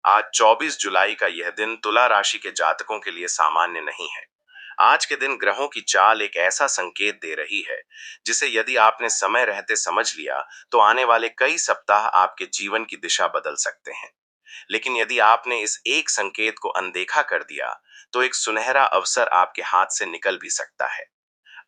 आज 24 जुलाई का यह दिन तुला राशि के जातकों के लिए सामान्य नहीं है। आज के दिन ग्रहों की चाल एक ऐसा संकेत दे रही है जिसे यदि आपने समय रहते समझ लिया तो आने वाले कई सप्ताह आपके जीवन की दिशा बदल सकते हैं। लेकिन यदि आपने इस एक संकेत को अनदेखा कर दिया तो एक सुनहरा अवसर आपके हाथ से निकल भी सकता है।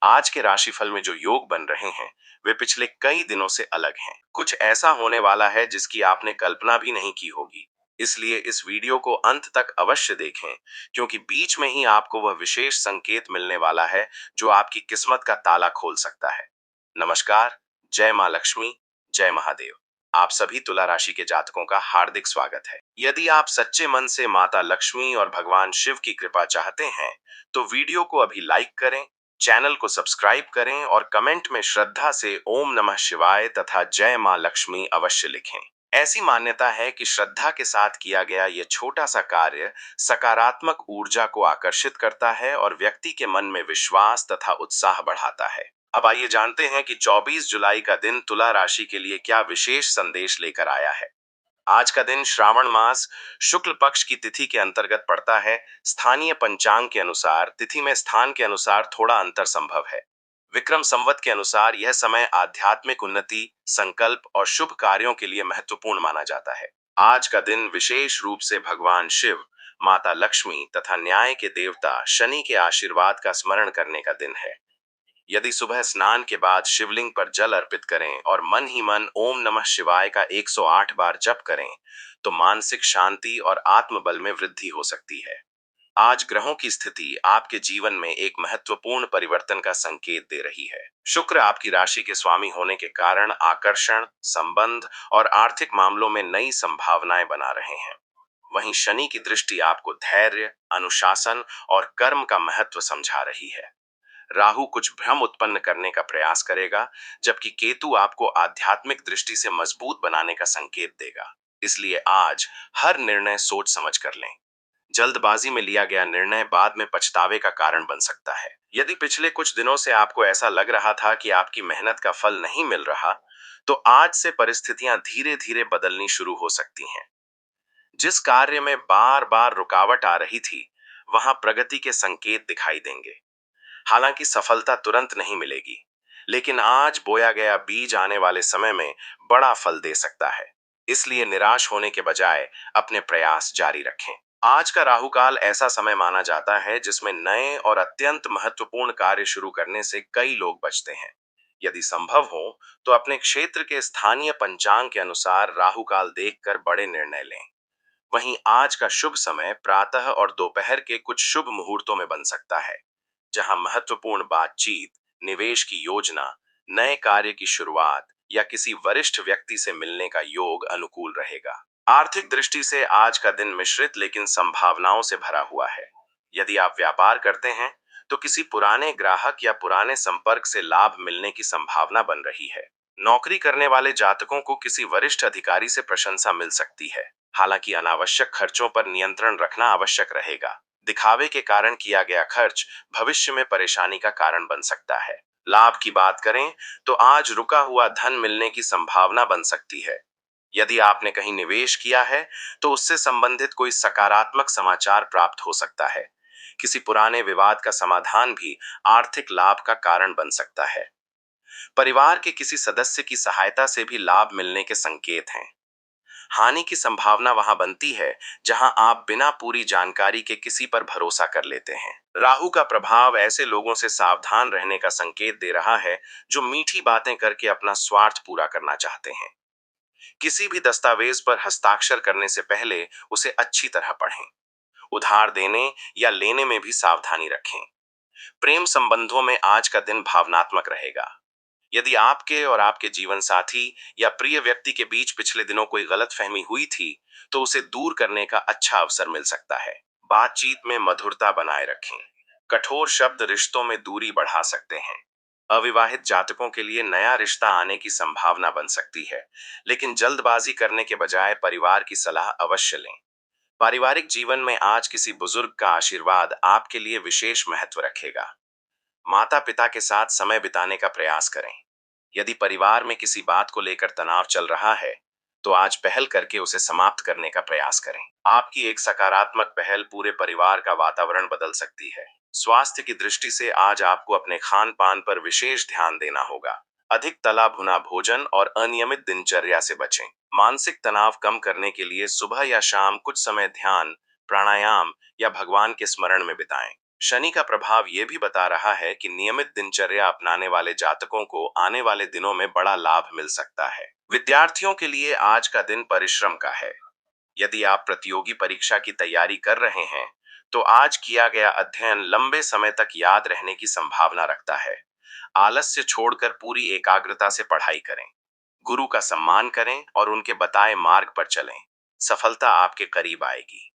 आज के राशिफल में जो योग बन रहे हैं वे पिछले कई दिनों से अलग हैं। कुछ ऐसा होने वाला है जिसकी आपने कल्पना भी नहीं की होगी। इसलिए इस वीडियो को अंत तक अवश्य देखें, क्योंकि बीच में ही आपको वह विशेष संकेत मिलने वाला है जो आपकी किस्मत का ताला खोल सकता है। नमस्कार, जय मां लक्ष्मी, जय महादेव। आप सभी तुला राशि के जातकों का हार्दिक स्वागत है। यदि आप सच्चे मन से माता लक्ष्मी और भगवान शिव की कृपा चाहते हैं तो वीडियो को अभी लाइक करें, चैनल को सब्सक्राइब करें और कमेंट में श्रद्धा से ओम नमः शिवाय तथा जय मां लक्ष्मी अवश्य लिखें। ऐसी मान्यता है कि श्रद्धा के साथ किया गया यह छोटा सा कार्य सकारात्मक ऊर्जा को आकर्षित करता है और व्यक्ति के मन में विश्वास तथा उत्साह बढ़ाता है। अब आइए जानते हैं कि 24 जुलाई का दिन तुला राशि के लिए क्या विशेष संदेश लेकर आया है। आज का दिन श्रावण मास शुक्ल पक्ष की तिथि के अंतर्गत पड़ता है। स्थानीय पंचांग के अनुसार तिथि में स्थान के अनुसार थोड़ा अंतर संभव है। विक्रम संवत के अनुसार यह समय आध्यात्मिक उन्नति, संकल्प और शुभ कार्यों के लिए महत्वपूर्ण माना जाता है। आज का दिन विशेष रूप से भगवान शिव, माता लक्ष्मी तथा न्याय के देवता शनि के आशीर्वाद का स्मरण करने का दिन है। यदि सुबह स्नान के बाद शिवलिंग पर जल अर्पित करें और मन ही मन ओम नमः शिवाय का 108 बार जप करें तो मानसिक शांति और आत्मबल में वृद्धि हो सकती है। आज ग्रहों की स्थिति आपके जीवन में एक महत्वपूर्ण परिवर्तन का संकेत दे रही है। शुक्र आपकी राशि के स्वामी होने के कारण आकर्षण, संबंध और आर्थिक मामलों में नई संभावनाएं बना रहे हैं। वहीं शनि की दृष्टि आपको धैर्य, अनुशासन और कर्म का महत्व समझा रही है। राहु कुछ भ्रम उत्पन्न करने का प्रयास करेगा, जबकि केतु आपको आध्यात्मिक दृष्टि से मजबूत बनाने का संकेत देगा। इसलिए आज हर निर्णय सोच समझ कर लें। जल्दबाजी में लिया गया निर्णय बाद में पछतावे का कारण बन सकता है। यदि पिछले कुछ दिनों से आपको ऐसा लग रहा था कि आपकी मेहनत का फल नहीं मिल रहा, तो आज से परिस्थितियां धीरे धीरे बदलनी शुरू हो सकती हैं। जिस कार्य में बार बार रुकावट आ रही थी, वहां प्रगति के संकेत दिखाई देंगे। हालांकि सफलता तुरंत नहीं मिलेगी, लेकिन आज बोया गया बीज आने वाले समय में बड़ा फल दे सकता है। इसलिए निराश होने के बजाय अपने प्रयास जारी रखें। आज का राहु काल ऐसा समय माना जाता है जिसमें नए और अत्यंत महत्वपूर्ण कार्य शुरू करने से कई लोग बचते हैं। यदि संभव हो तो अपने क्षेत्र के स्थानीय पंचांग के अनुसार राहु काल देखकर बड़े निर्णय लें। वहीं आज का शुभ समय प्रातः और दोपहर के कुछ शुभ मुहूर्तों में बन सकता है, जहां महत्वपूर्ण बातचीत, निवेश की योजना, नए कार्य की शुरुआत या किसी वरिष्ठ व्यक्ति से मिलने का योग अनुकूल रहेगा। आर्थिक दृष्टि से आज का दिन मिश्रित लेकिन संभावनाओं से भरा हुआ है। यदि आप व्यापार करते हैं तो किसी पुराने ग्राहक या पुराने संपर्क से लाभ मिलने की संभावना बन रही है। नौकरी करने वाले जातकों को किसी वरिष्ठ अधिकारी से प्रशंसा मिल सकती है। हालांकि अनावश्यक खर्चों पर नियंत्रण रखना आवश्यक रहेगा। दिखावे के कारण किया गया खर्च भविष्य में परेशानी का कारण बन सकता है। लाभ की बात करें तो आज रुका हुआ धन मिलने की संभावना बन सकती है। यदि आपने कहीं निवेश किया है तो उससे संबंधित कोई सकारात्मक समाचार प्राप्त हो सकता है। किसी पुराने विवाद का समाधान भी आर्थिक लाभ का कारण बन सकता है। परिवार के किसी सदस्य की सहायता से भी लाभ मिलने के संकेत हैं। हानि की संभावना वहां बनती है जहां आप बिना पूरी जानकारी के किसी पर भरोसा कर लेते हैं। राहु का प्रभाव ऐसे लोगों से सावधान रहने का संकेत दे रहा है जो मीठी बातें करके अपना स्वार्थ पूरा करना चाहते हैं। किसी भी दस्तावेज पर हस्ताक्षर करने से पहले उसे अच्छी तरह पढ़ें। उधार देने या लेने में भी सावधानी रखें। प्रेम संबंधों में आज का दिन भावनात्मक रहेगा। यदि आपके और आपके जीवन साथी या प्रिय व्यक्ति के बीच पिछले दिनों कोई गलतफहमी हुई थी, तो उसे दूर करने का अच्छा अवसर मिल सकता है। बातचीत में मधुरता बनाए रखें। कठोर शब्द रिश्तों में दूरी बढ़ा सकते हैं। अविवाहित जातकों के लिए नया रिश्ता आने की संभावना बन सकती है, लेकिन जल्दबाजी करने के बजाय परिवार की सलाह अवश्य लें। पारिवारिक जीवन में आज किसी बुजुर्ग का आशीर्वाद आपके लिए विशेष महत्व रखेगा। माता पिता के साथ समय बिताने का प्रयास करें। यदि परिवार में किसी बात को लेकर तनाव चल रहा है तो आज पहल करके उसे समाप्त करने का प्रयास करें। आपकी एक सकारात्मक पहल पूरे परिवार का वातावरण बदल सकती है। स्वास्थ्य की दृष्टि से आज आपको अपने खान पान पर विशेष ध्यान देना होगा। अधिक तला भुना भोजन और अनियमित दिनचर्या से बचें। मानसिक तनाव कम करने के लिए सुबह या शाम कुछ समय ध्यान, प्राणायाम या भगवान के स्मरण में बिताएं। शनि का प्रभाव ये भी बता रहा है कि नियमित दिनचर्या अपनाने वाले जातकों को आने वाले दिनों में बड़ा लाभ मिल सकता है। विद्यार्थियों के लिए आज का दिन परिश्रम का है। यदि आप प्रतियोगी परीक्षा की तैयारी कर रहे हैं, तो आज किया गया अध्ययन लंबे समय तक याद रहने की संभावना रखता है। आलस्य छोड़कर पूरी एकाग्रता से पढ़ाई करें। गुरु का सम्मान करें और उनके बताए मार्ग पर चलें। सफलता आपके करीब आएगी।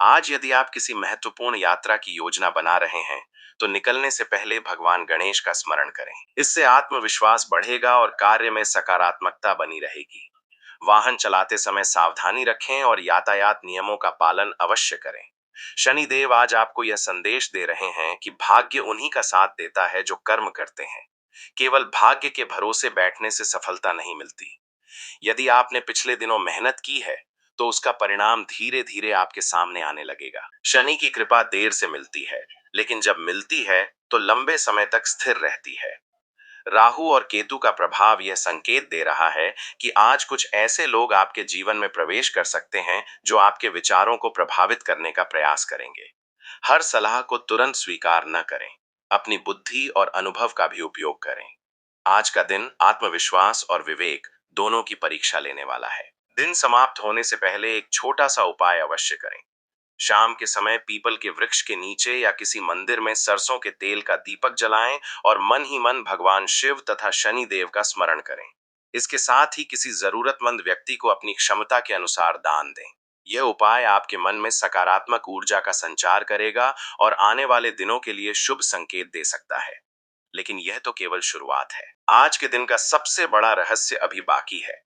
आज यदि आप किसी महत्वपूर्ण यात्रा की योजना बना रहे हैं, तो निकलने से पहले भगवान गणेश का स्मरण करें। इससे आत्मविश्वास बढ़ेगा और कार्य में सकारात्मकता बनी रहेगी। वाहन चलाते समय सावधानी रखें और यातायात नियमों का पालन अवश्य करें। शनिदेव आज आपको यह संदेश दे रहे हैं कि भाग्य उन्हीं का साथ देता है जो कर्म करते हैं। केवल भाग्य के भरोसे बैठने से सफलता नहीं मिलती। यदि आपने पिछले दिनों मेहनत की है, तो उसका परिणाम धीरे धीरे आपके सामने आने लगेगा। शनि की कृपा देर से मिलती है, लेकिन जब मिलती है तो लंबे समय तक स्थिर रहती है। राहु और केतु का प्रभाव यह संकेत दे रहा है कि आज कुछ ऐसे लोग आपके जीवन में प्रवेश कर सकते हैं जो आपके विचारों को प्रभावित करने का प्रयास करेंगे। हर सलाह को तुरंत स्वीकार न करें। अपनी बुद्धि और अनुभव का भी उपयोग करें। आज का दिन आत्मविश्वास और विवेक दोनों की परीक्षा लेने वाला है। दिन समाप्त होने से पहले एक छोटा सा उपाय अवश्य करें। शाम के समय पीपल के वृक्ष के नीचे या किसी मंदिर में सरसों के तेल का दीपक जलाएं और मन ही मन भगवान शिव तथा शनि देव का स्मरण करें। इसके साथ ही किसी जरूरतमंद व्यक्ति को अपनी क्षमता के अनुसार दान दें। यह उपाय आपके मन में सकारात्मक ऊर्जा का संचार करेगा और आने वाले दिनों के लिए शुभ संकेत दे सकता है। लेकिन यह तो केवल शुरुआत है। आज के दिन का सबसे बड़ा रहस्य अभी बाकी है।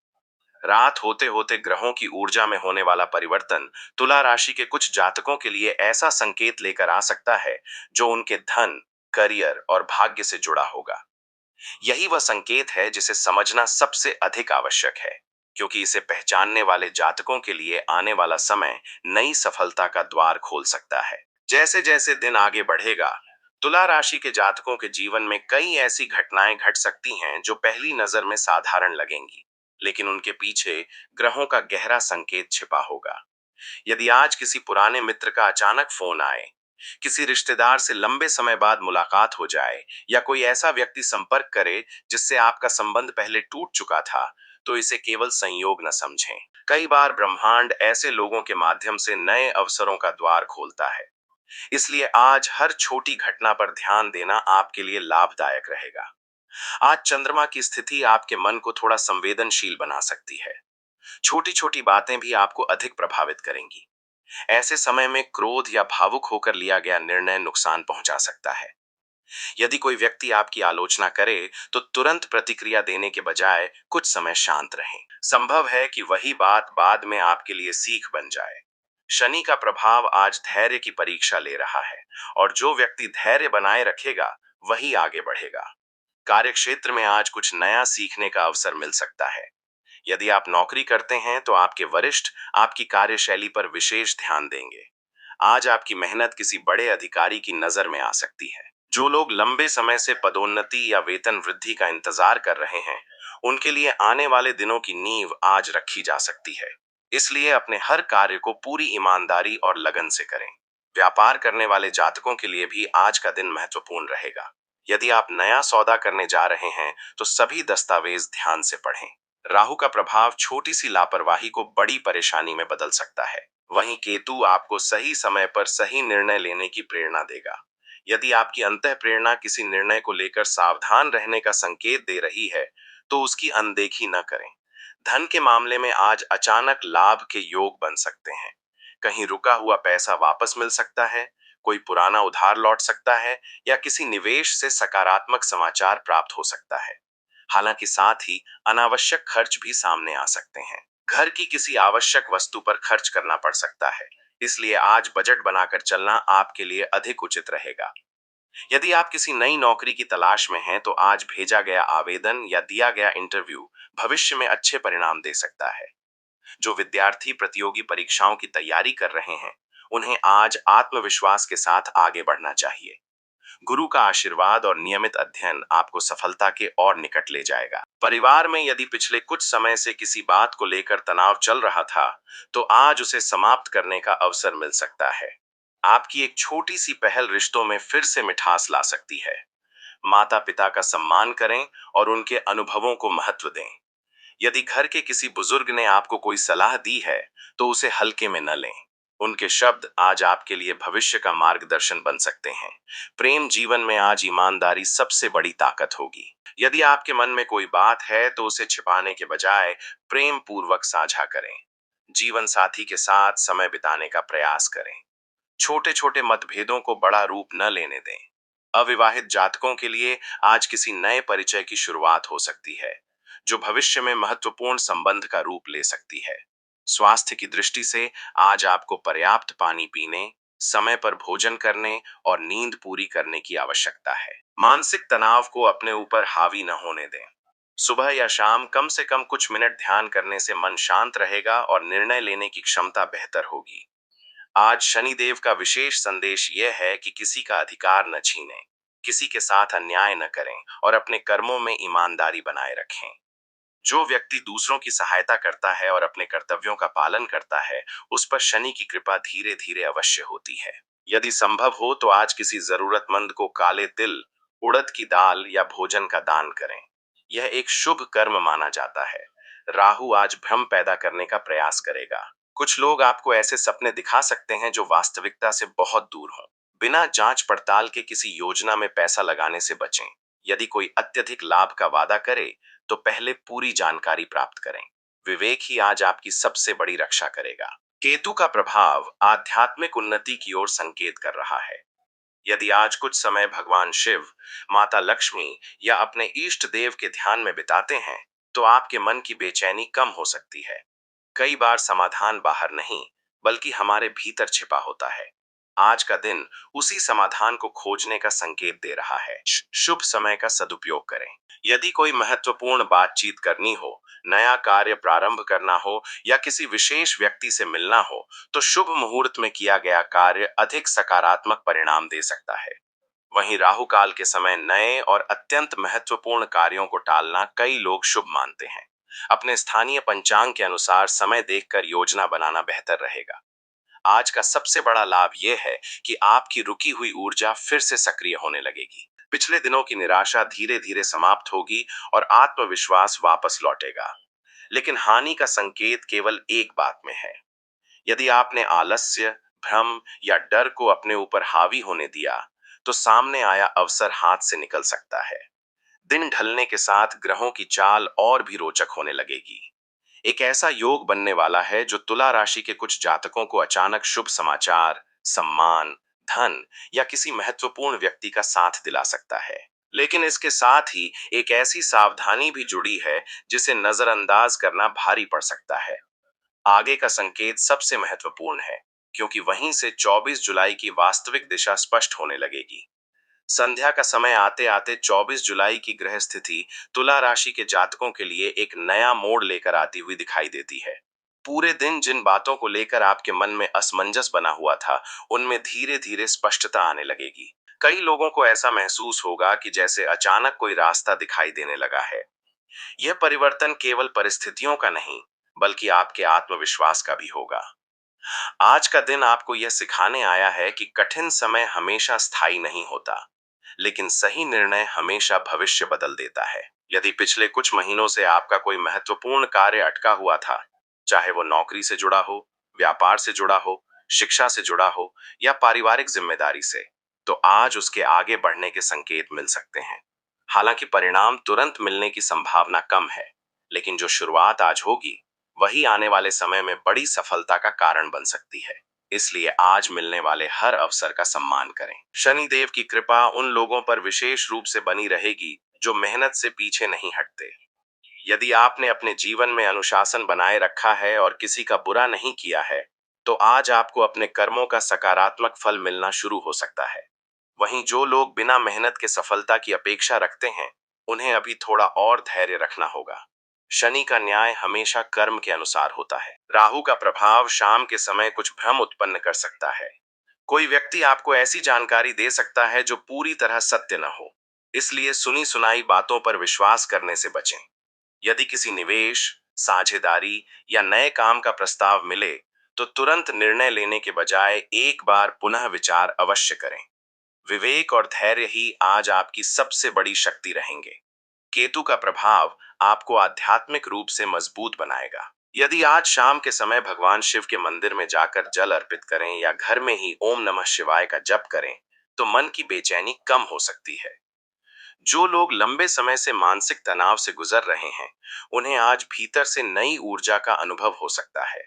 रात होते होते ग्रहों की ऊर्जा में होने वाला परिवर्तन तुला राशि के कुछ जातकों के लिए ऐसा संकेत लेकर आ सकता है जो उनके धन, करियर और भाग्य से जुड़ा होगा। यही वह संकेत है जिसे समझना सबसे अधिक आवश्यक है, क्योंकि इसे पहचानने वाले जातकों के लिए आने वाला समय नई सफलता का द्वार खोल सकता है। जैसे जैसे दिन आगे बढ़ेगा, तुला राशि के जातकों के जीवन में कई ऐसी घटनाएं घट सकती हैं जो पहली नजर में साधारण लगेंगी, लेकिन उनके पीछे ग्रहों का गहरा संकेत छिपा होगा। यदि आज किसी पुराने मित्र का अचानक फोन आए, किसी रिश्तेदार से लंबे समय बाद मुलाकात हो जाए या कोई ऐसा व्यक्ति संपर्क करे जिससे आपका संबंध पहले टूट चुका था, तो इसे केवल संयोग न समझें। कई बार ब्रह्मांड ऐसे लोगों के माध्यम से नए अवसरों का द्वार खोलता है। इसलिए आज हर छोटी घटना पर ध्यान देना आपके लिए लाभदायक रहेगा। आज चंद्रमा की स्थिति आपके मन को थोड़ा संवेदनशील बना सकती है। छोटी छोटी बातें भी आपको अधिक प्रभावित करेंगी। ऐसे समय में क्रोध या भावुक होकर लिया गया निर्णय नुकसान पहुंचा सकता है। यदि कोई व्यक्ति आपकी आलोचना करे, तो तुरंत प्रतिक्रिया देने के बजाय कुछ समय शांत रहें। संभव है कि वही बात बाद में आपके लिए सीख बन जाए। शनि का प्रभाव आज धैर्य की परीक्षा ले रहा है, और जो व्यक्ति धैर्य बनाए रखेगा वही आगे बढ़ेगा। कार्यक्षेत्र में आज कुछ नया सीखने का अवसर मिल सकता है। यदि आप नौकरी करते हैं, तो आपके वरिष्ठ आपकी कार्यशैली पर विशेष ध्यान देंगे। आज आपकी मेहनत किसी बड़े अधिकारी की नजर में आ सकती है। जो लोग लंबे समय से पदोन्नति या वेतन वृद्धि का इंतजार कर रहे हैं, उनके लिए आने वाले दिनों की नींव आज रखी जा सकती है। इसलिए अपने हर कार्य को पूरी ईमानदारी और लगन से करें। व्यापार करने वाले जातकों के लिए भी आज का दिन महत्वपूर्ण रहेगा। यदि आप नया सौदा करने जा रहे हैं, तो सभी दस्तावेज ध्यान से पढ़ें। राहु का प्रभाव छोटी सी लापरवाही को बड़ी परेशानी में बदल सकता है। वहीं केतु आपको सही समय पर सही निर्णय लेने की प्रेरणा देगा। यदि आपकी अंतः प्रेरणा किसी निर्णय को लेकर सावधान रहने का संकेत दे रही है, तो उसकी अनदेखी न करें। धन के मामले में आज अचानक लाभ के योग बन सकते हैं। कहीं रुका हुआ पैसा वापस मिल सकता है, कोई पुराना उधार लौट सकता है, या किसी निवेश से सकारात्मक समाचार प्राप्त हो सकता है। हालांकि साथ ही अनावश्यक खर्च भी सामने आ सकते हैं। घर की किसी आवश्यक वस्तु पर खर्च करना पड़ सकता है, इसलिए आज बजट बनाकर चलना आपके लिए अधिक उचित रहेगा। यदि आप किसी नई नौकरी की तलाश में हैं, तो आज भेजा गया आवेदन या दिया गया इंटरव्यू भविष्य में अच्छे परिणाम दे सकता है। जो विद्यार्थी प्रतियोगी परीक्षाओं की तैयारी कर रहे हैं, उन्हें आज आत्मविश्वास के साथ आगे बढ़ना चाहिए। गुरु का आशीर्वाद और नियमित अध्ययन आपको सफलता के और निकट ले जाएगा। परिवार में यदि पिछले कुछ समय से किसी बात को लेकर तनाव चल रहा था, तो आज उसे समाप्त करने का अवसर मिल सकता है। आपकी एक छोटी सी पहल रिश्तों में फिर से मिठास ला सकती है। माता पिता का सम्मान करें और उनके अनुभवों को महत्व दें। यदि घर के किसी बुजुर्ग ने आपको कोई सलाह दी है, तो उसे हल्के में न लें। उनके शब्द आज आपके लिए भविष्य का मार्गदर्शन बन सकते हैं। प्रेम जीवन में आज ईमानदारी सबसे बड़ी ताकत होगी। यदि आपके मन में कोई बात है, तो उसे छिपाने के बजाय प्रेम पूर्वक साझा करें। जीवन साथी के साथ समय बिताने का प्रयास करें। छोटे छोटे मतभेदों को बड़ा रूप न लेने दें। अविवाहित जातकों के लिए आज किसी नए परिचय की शुरुआत हो सकती है, जो भविष्य में महत्वपूर्ण संबंध का रूप ले सकती है। स्वास्थ्य की दृष्टि से आज आपको पर्याप्त पानी पीने, समय पर भोजन करने और नींद पूरी करने की आवश्यकता है। मानसिक तनाव को अपने ऊपर हावी न होने दें। सुबह या शाम कम से कम कुछ मिनट ध्यान करने से मन शांत रहेगा और निर्णय लेने की क्षमता बेहतर होगी। आज शनिदेव का विशेष संदेश यह है कि किसी का अधिकार न छीनें, किसी के साथ अन्याय न करें और अपने कर्मों में ईमानदारी बनाए रखें। जो व्यक्ति दूसरों की सहायता करता है और अपने कर्तव्यों का पालन करता है, उस पर शनि की कृपा धीरे धीरे अवश्य होती है। यदि संभव हो तो आज किसी जरूरतमंद को काले तिल, उड़द की दाल या भोजन का दान करें। यह एक शुभ कर्म माना जाता है। राहु आज भ्रम पैदा करने का प्रयास करेगा। कुछ लोग आपको ऐसे सपने दिखा सकते हैं जो वास्तविकता से बहुत दूर हों। बिना जांच पड़ताल के किसी योजना में पैसा लगाने से बचें। यदि कोई अत्यधिक लाभ का वादा करे, तो पहले पूरी जानकारी प्राप्त करें। विवेक ही आज आपकी सबसे बड़ी रक्षा करेगा। केतु का प्रभाव आध्यात्मिक उन्नति की ओर संकेत कर रहा है। यदि आज कुछ समय भगवान शिव, माता लक्ष्मी या अपने इष्ट देव के ध्यान में बिताते हैं, तो आपके मन की बेचैनी कम हो सकती है। कई बार समाधान बाहर नहीं, बल्कि हमारे भीतर छिपा होता है। आज का दिन उसी समाधान को खोजने का संकेत दे रहा है। शुभ समय का सदुपयोग करें। यदि कोई महत्वपूर्ण बातचीत करनी हो, नया कार्य प्रारंभ करना हो या किसी विशेष व्यक्ति से मिलना हो, तो शुभ मुहूर्त में किया गया कार्य अधिक सकारात्मक परिणाम दे सकता है। वहीं राहु काल के समय नए और अत्यंत महत्वपूर्ण कार्यों को टालना कई लोग शुभ मानते हैं। अपने स्थानीय पंचांग के अनुसार समय देखकर योजना बनाना बेहतर रहेगा। आज का सबसे बड़ा लाभ यह है कि आपकी रुकी हुई ऊर्जा फिर से सक्रिय होने लगेगी। पिछले दिनों की निराशा धीरे धीरे समाप्त होगी और आत्मविश्वास वापस लौटेगा। लेकिन हानि का संकेत केवल एक बात में है। यदि आपने आलस्य, भ्रम या डर को अपने ऊपर हावी होने दिया, तो सामने आया अवसर हाथ से निकल सकता है। दिन ढलने के साथ ग्रहों की चाल और भी रोचक होने लगेगी। एक ऐसा योग बनने वाला है जो तुला राशि के कुछ जातकों को अचानक शुभ समाचार, सम्मान, धन या किसी महत्वपूर्ण व्यक्ति का साथ दिला सकता है। लेकिन इसके साथ ही एक ऐसी सावधानी भी जुड़ी है, जिसे नजरअंदाज करना भारी पड़ सकता है। आगे का संकेत सबसे महत्वपूर्ण है, क्योंकि वहीं से 24 जुलाई की वास्तविक दिशा स्पष्ट होने लगेगी। संध्या का समय आते आते 24 जुलाई की ग्रह स्थिति तुला राशि के जातकों के लिए एक नया मोड़ लेकर आती हुई दिखाई देती है। पूरे दिन जिन बातों को लेकर आपके मन में असमंजस बना हुआ था, उनमें धीरे धीरे स्पष्टता आने लगेगी। कई लोगों को ऐसा महसूस होगा कि जैसे अचानक कोई रास्ता दिखाई देने लगा है। यह परिवर्तन केवल परिस्थितियों का नहीं, बल्कि आपके आत्मविश्वास का भी होगा। आज का दिन आपको यह सिखाने आया है कि कठिन समय हमेशा स्थायी नहीं होता, लेकिन सही निर्णय हमेशा भविष्य बदल देता है। यदि पिछले कुछ महीनों से आपका कोई महत्वपूर्ण कार्य अटका हुआ था, चाहे वो नौकरी से जुड़ा हो, व्यापार से जुड़ा हो, शिक्षा से जुड़ा हो या पारिवारिक जिम्मेदारी से, तो आज उसके आगे बढ़ने के संकेत मिल सकते हैं। हालांकि परिणाम तुरंत मिलने की संभावना कम है, लेकिन जो शुरुआत आज होगी, वही आने वाले समय में बड़ी सफलता का कारण बन सकती है। इसलिए आज मिलने वाले हर अवसर का सम्मान करें। शनि देव की कृपा उन लोगों पर विशेष रूप से बनी रहेगी जो मेहनत से पीछे नहीं हटते। यदि आपने अपने जीवन में अनुशासन बनाए रखा है और किसी का बुरा नहीं किया है, तो आज आपको अपने कर्मों का सकारात्मक फल मिलना शुरू हो सकता है। वहीं जो लोग बिना मेहनत के सफलता की अपेक्षा रखते हैं, उन्हें अभी थोड़ा और धैर्य रखना होगा। शनि का न्याय हमेशा कर्म के अनुसार होता है। राहु का प्रभाव शाम के समय कुछ भ्रम उत्पन्न कर सकता है। कोई व्यक्ति आपको ऐसी जानकारी दे सकता है जो पूरी तरह सत्य न हो, इसलिए सुनी सुनाई बातों पर विश्वास करने से बचें। यदि किसी निवेश, साझेदारी या नए काम का प्रस्ताव मिले, तो तुरंत निर्णय लेने के बजाय एक बार पुनः विचार अवश्य करें। विवेक और धैर्य ही आज आपकी सबसे बड़ी शक्ति रहेंगे। केतु का प्रभाव आपको आध्यात्मिक रूप से मजबूत बनाएगा। यदि आज शाम के समय भगवान शिव के मंदिर में जाकर जल अर्पित करें या घर में ही ओम नमः शिवाय का जप करें, तो मन की बेचैनी कम हो सकती है। जो लोग लंबे समय से मानसिक तनाव से गुजर रहे हैं, उन्हें आज भीतर से नई ऊर्जा का अनुभव हो सकता है।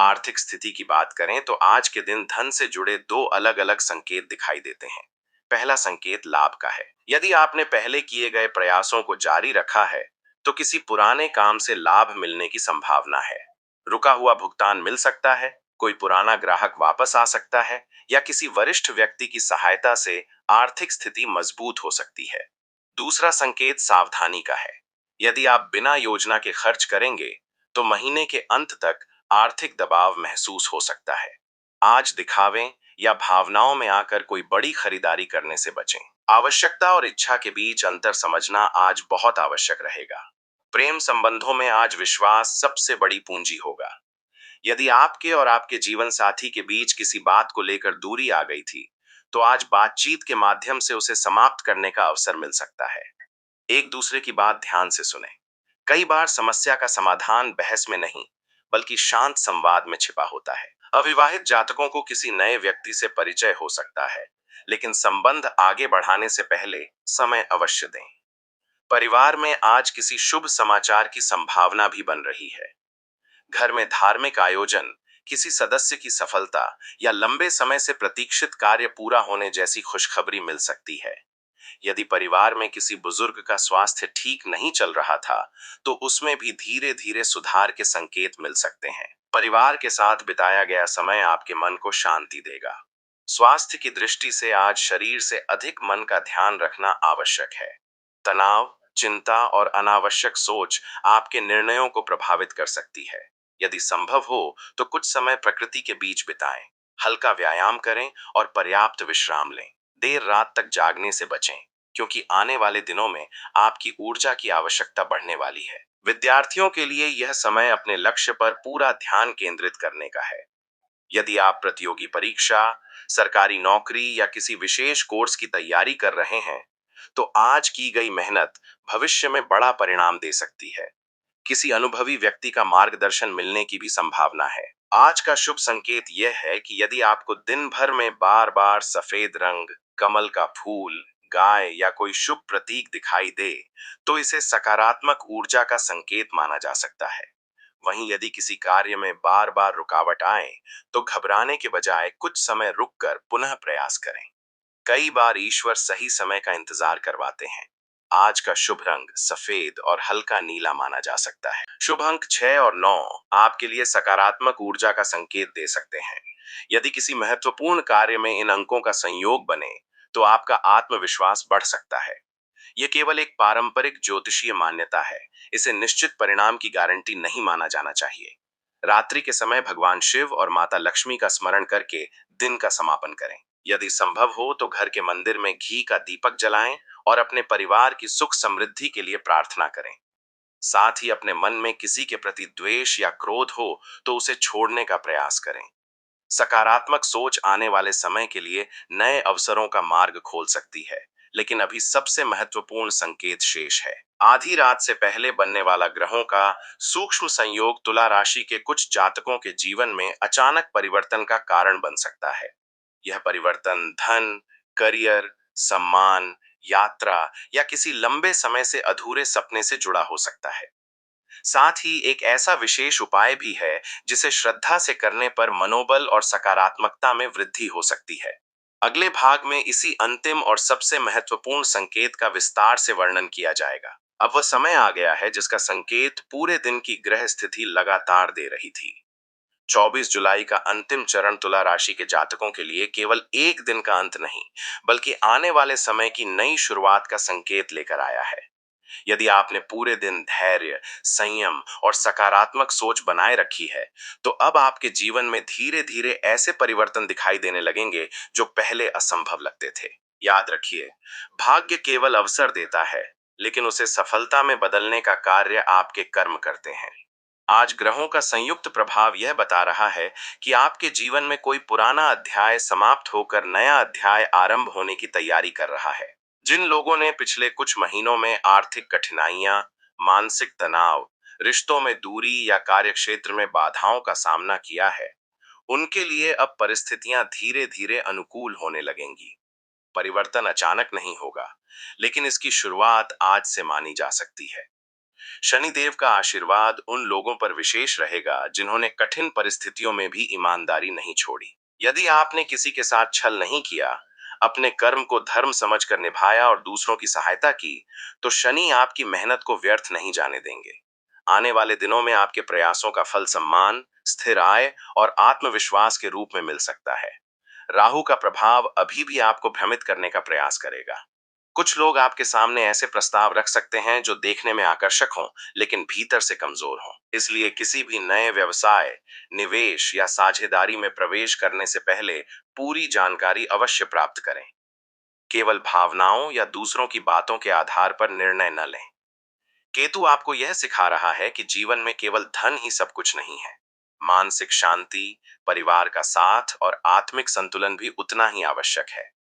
आर्थिक स्थिति की बात करें तो आज के दिन धन से जुड़े दो अलग-अलग संकेत दिखाई देते हैं। पहला संकेत लाभ का है। यदि आपने पहले किए गए प्रयासों को जारी रखा है, तो किसी पुराने काम से लाभ मिलने की संभावना है। रुका हुआ भुगतान मिल सकता है, कोई पुराना ग्राहक वापस आ सकता है या किसी वरिष्ठ व्यक्ति की सहायता से आर्थिक स्थिति मजबूत हो सकती है। दूसरा संकेत सावधानी का है। यदि आप बिना योजना के खर्च करेंगे, तो महीने के अंत तक आर्थिक दबाव महसूस हो सकता है। आज दिखावे या भावनाओं में आकर कोई बड़ी खरीदारी करने से बचें। आवश्यकता और इच्छा के बीच अंतर समझना आज बहुत आवश्यक रहेगा। प्रेम संबंधों में आज विश्वास सबसे बड़ी पूंजी होगा। यदि आपके और आपके जीवन साथी के बीच किसी बात को लेकर दूरी आ गई थी, तो आज बातचीत के माध्यम से उसे समाप्त करने का अवसर मिल सकता है। एक दूसरे की बात ध्यान से सुने। कई बार समस्या का समाधान बहस में नहीं, बल्कि शांत संवाद में छिपा होता है। अविवाहित जातकों को किसी नए व्यक्ति से परिचय हो सकता है, लेकिन संबंध आगे बढ़ाने से पहले समय अवश्य दें। परिवार में आज किसी शुभ समाचार की संभावना भी बन रही है। घर में धार्मिक आयोजन, किसी सदस्य की सफलता या लंबे समय से प्रतीक्षित कार्य पूरा होने जैसी खुशखबरी मिल सकती है। यदि परिवार में किसी बुजुर्ग का स्वास्थ्य ठीक नहीं चल रहा था, तो उसमें भी धीरे धीरे सुधार के संकेत मिल सकते हैं। परिवार के साथ बिताया गया समय आपके मन को शांति देगा। स्वास्थ्य की दृष्टि से आज शरीर से अधिक मन का ध्यान रखना आवश्यक है। तनाव, चिंता और अनावश्यक सोच आपके निर्णयों को प्रभावित कर सकती है। यदि संभव हो तो कुछ समय प्रकृति के बीच बिताएं, हल्का व्यायाम करें और पर्याप्त विश्राम लें। देर रात तक जागने से बचें, क्योंकि आने वाले दिनों में आपकी ऊर्जा की आवश्यकता बढ़ने वाली है। विद्यार्थियों के लिए यह समय अपने लक्ष्य पर पूरा ध्यान केंद्रित करने का है। यदि आप प्रतियोगी परीक्षा, सरकारी नौकरी या किसी विशेष कोर्स की तैयारी कर रहे हैं, तो आज की गई मेहनत भविष्य में बड़ा परिणाम दे सकती है। किसी अनुभवी व्यक्ति का मार्गदर्शन मिलने की भी संभावना है। आज का शुभ संकेत यह है कि यदि आपको दिन भर में बार बार सफेद रंग, कमल का फूल, गाय या कोई शुभ प्रतीक दिखाई दे, तो इसे सकारात्मक ऊर्जा का संकेत माना जा सकता है। वहीं यदि किसी कार्य में बार बार रुकावट आए, तो घबराने के बजाय कुछ समय रुककर पुनः प्रयास करें। कई बार ईश्वर सही समय का इंतजार करवाते हैं। आज का शुभ रंग सफेद और हल्का नीला माना जा सकता है। शुभ अंक 6 और 9 आपके लिए सकारात्मक ऊर्जा का संकेत दे सकते हैं। यदि किसी महत्वपूर्ण कार्य में इन अंकों का संयोग बने, तो आपका आत्मविश्वास बढ़ सकता है। यह केवल एक पारंपरिक ज्योतिषीय मान्यता है। इसे निश्चित परिणाम की गारंटी नहीं माना जाना चाहिए। रात्रि के समय भगवान शिव और माता लक्ष्मी का स्मरण करके दिन का समापन करें। यदि संभव हो तो घर के मंदिर में घी का दीपक जलाएं और अपने परिवार की सुख समृद्धि के लिए प्रार्थना करें। साथ ही अपने मन में किसी के प्रति द्वेष या क्रोध हो तो उसे छोड़ने का प्रयास करें। सकारात्मक सोच आने वाले समय के लिए नए अवसरों का मार्ग खोल सकती है, लेकिन अभी सबसे महत्वपूर्ण संकेत शेष है। आधी रात से पहले बनने वाला ग्रहों का सूक्ष्म संयोग तुला राशि के कुछ जातकों के जीवन में अचानक परिवर्तन का कारण बन सकता है। यह परिवर्तन धन, करियर, सम्मान, यात्रा या किसी लंबे समय से अधूरे सपने से जुड़ा हो सकता है। साथ ही एक ऐसा विशेष उपाय भी है जिसे श्रद्धा से करने पर मनोबल और सकारात्मकता में वृद्धि हो सकती है। अगले भाग में इसी अंतिम और सबसे महत्वपूर्ण संकेत का विस्तार से वर्णन किया जाएगा। अब वह समय आ गया है जिसका संकेत पूरे दिन की ग्रह स्थिति लगातार दे रही थी। 24 जुलाई का अंतिम चरण तुला राशि के जातकों के लिए केवल एक दिन का अंत नहीं, बल्कि आने वाले समय की नई शुरुआत का संकेत लेकर आया है। यदि आपने पूरे दिन धैर्य, संयम और सकारात्मक सोच बनाए रखी है, तो अब आपके जीवन में धीरे-धीरे ऐसे परिवर्तन दिखाई देने लगेंगे जो पहले असंभव लगते थे। याद रखिए, भाग्य केवल अवसर देता है, लेकिन उसे सफलता में बदलने का कार्य आपके कर्म करते हैं। आज ग्रहों का संयुक्त प्रभाव यह बता रहा है कि आपके जीवन में कोई पुराना अध्याय समाप्त होकर नया अध्याय आरंभ होने की तैयारी कर रहा है। जिन लोगों ने पिछले कुछ महीनों में आर्थिक कठिनाइयां, मानसिक तनाव, रिश्तों में दूरी या कार्यक्षेत्र में बाधाओं का सामना किया है, उनके लिए अब परिस्थितियां धीरे-धीरे अनुकूल होने लगेंगी। परिवर्तन अचानक नहीं होगा, लेकिन इसकी शुरुआत आज से मानी जा सकती है। शनिदेव का आशीर्वाद उन लोगों पर विशेष रहेगा जिन्होंने कठिन परिस्थितियों में भी ईमानदारी नहीं छोड़ी। यदि आपने किसी के साथ छल नहीं किया, अपने कर्म को धर्म समझकर निभाया और दूसरों की सहायता की, तो शनि आपकी मेहनत को व्यर्थ नहीं जाने देंगे। आने वाले दिनों में आपके प्रयासों का फल सम्मान, स्थिर आय और आत्मविश्वास के रूप में मिल सकता है। राहु का प्रभाव अभी भी आपको भ्रमित करने का प्रयास करेगा। कुछ लोग आपके सामने ऐसे प्रस्ताव रख सकते हैं जो देखने में आकर्षक हों, लेकिन भीतर से कमजोर हों। इसलिए किसी भी नए व्यवसाय, निवेश या साझेदारी में प्रवेश करने से पहले पूरी जानकारी अवश्य प्राप्त करें। केवल भावनाओं या दूसरों की बातों के आधार पर निर्णय न लें। केतु आपको यह सिखा रहा है कि जीवन में केवल धन ही सब कुछ नहीं है। मानसिक शांति, परिवार का साथ और आत्मिक संतुलन भी उतना ही आवश्यक है।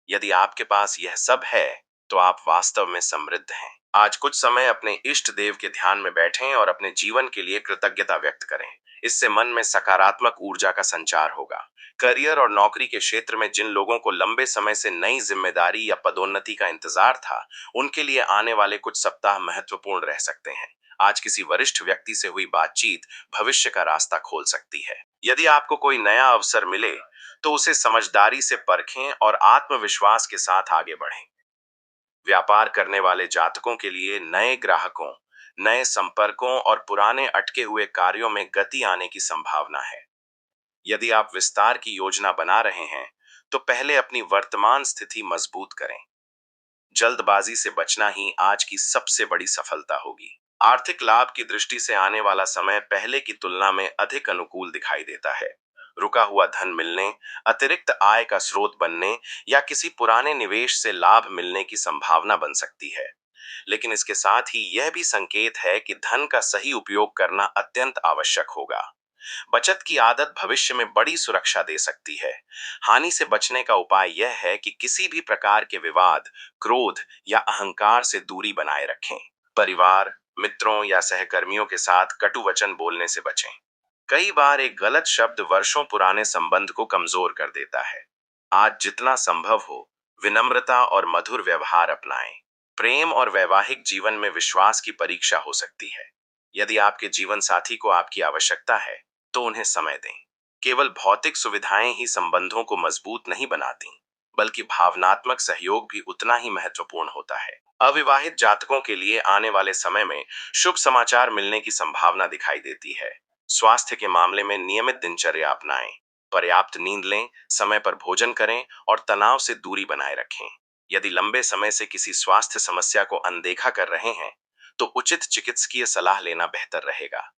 यदि आपके पास यह सब है, तो आप वास्तव में समृद्ध हैं। आज कुछ समय अपने इष्ट देव के ध्यान में बैठें और अपने जीवन के लिए कृतज्ञता व्यक्त करें। इससे मन में सकारात्मक ऊर्जा का संचार होगा। करियर और नौकरी के क्षेत्र में जिन लोगों को लंबे समय से नई जिम्मेदारी या पदोन्नति का इंतजार था, उनके लिए आने वाले कुछ सप्ताह महत्वपूर्ण रह सकते हैं। आज किसी वरिष्ठ व्यक्ति से हुई बातचीत भविष्य का रास्ता खोल सकती है। यदि आपको कोई नया अवसर मिले, तो उसे समझदारी से परखें और आत्मविश्वास के साथ आगे बढ़ें। व्यापार करने वाले जातकों के लिए नए ग्राहकों, नए संपर्कों और पुराने अटके हुए कार्यों में गति आने की संभावना है। यदि आप विस्तार की योजना बना रहे हैं, तो पहले अपनी वर्तमान स्थिति मजबूत करें। जल्दबाजी से बचना ही आज की सबसे बड़ी सफलता होगी। आर्थिक लाभ की दृष्टि से आने वाला समय पहले की तुलना में अधिक अनुकूल दिखाई देता है। रुका हुआ धन मिलने, अतिरिक्त आय का स्रोत बनने या किसी पुराने निवेश से लाभ मिलने की संभावना बन सकती है। लेकिन इसके साथ ही यह भी संकेत है कि धन का सही उपयोग करना अत्यंत आवश्यक होगा। बचत की आदत भविष्य में बड़ी सुरक्षा दे सकती है। हानि से बचने का उपाय यह है कि किसी भी प्रकार के विवाद, क्रोध या अहंकार से दूरी बनाए रखें। परिवार, मित्रों या सहकर्मियों के साथ कटु वचन बोलने से बचें। कई बार एक गलत शब्द वर्षों पुराने संबंध को कमजोर कर देता है। आज जितना संभव हो, विनम्रता और मधुर व्यवहार अपनाएं। प्रेम और वैवाहिक जीवन में विश्वास की परीक्षा हो सकती है। यदि आपके जीवन साथी को आपकी आवश्यकता है, तो उन्हें समय दें। केवल भौतिक सुविधाएं ही संबंधों को मजबूत नहीं बनाती, बल्कि भावनात्मक सहयोग भी उतना ही महत्वपूर्ण होता है। अविवाहित जातकों के लिए आने वाले समय में शुभ समाचार मिलने की संभावना दिखाई देती है। स्वास्थ्य के मामले में नियमित दिनचर्या अपनाएं, पर्याप्त नींद लें, समय पर भोजन करें और तनाव से दूरी बनाए रखें। यदि लंबे समय से किसी स्वास्थ्य समस्या को अनदेखा कर रहे हैं, तो उचित चिकित्सकीय सलाह लेना बेहतर रहेगा।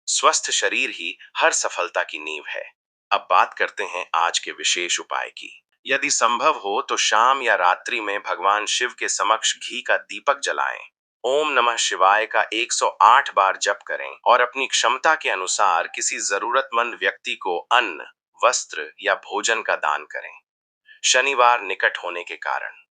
स्वस्थ शरीर ही हर सफलता की नींव है। अब बात करते हैं आज के विशेष उपाय की। यदि संभव हो तो शाम या रात्रि में भगवान शिव के समक्ष घी का दीपक जलाएं। ओम नमः शिवाय का 108 बार जप करें और अपनी क्षमता के अनुसार किसी जरूरतमंद व्यक्ति को अन्न, वस्त्र या भोजन का दान करें। शनिवार निकट होने के कारण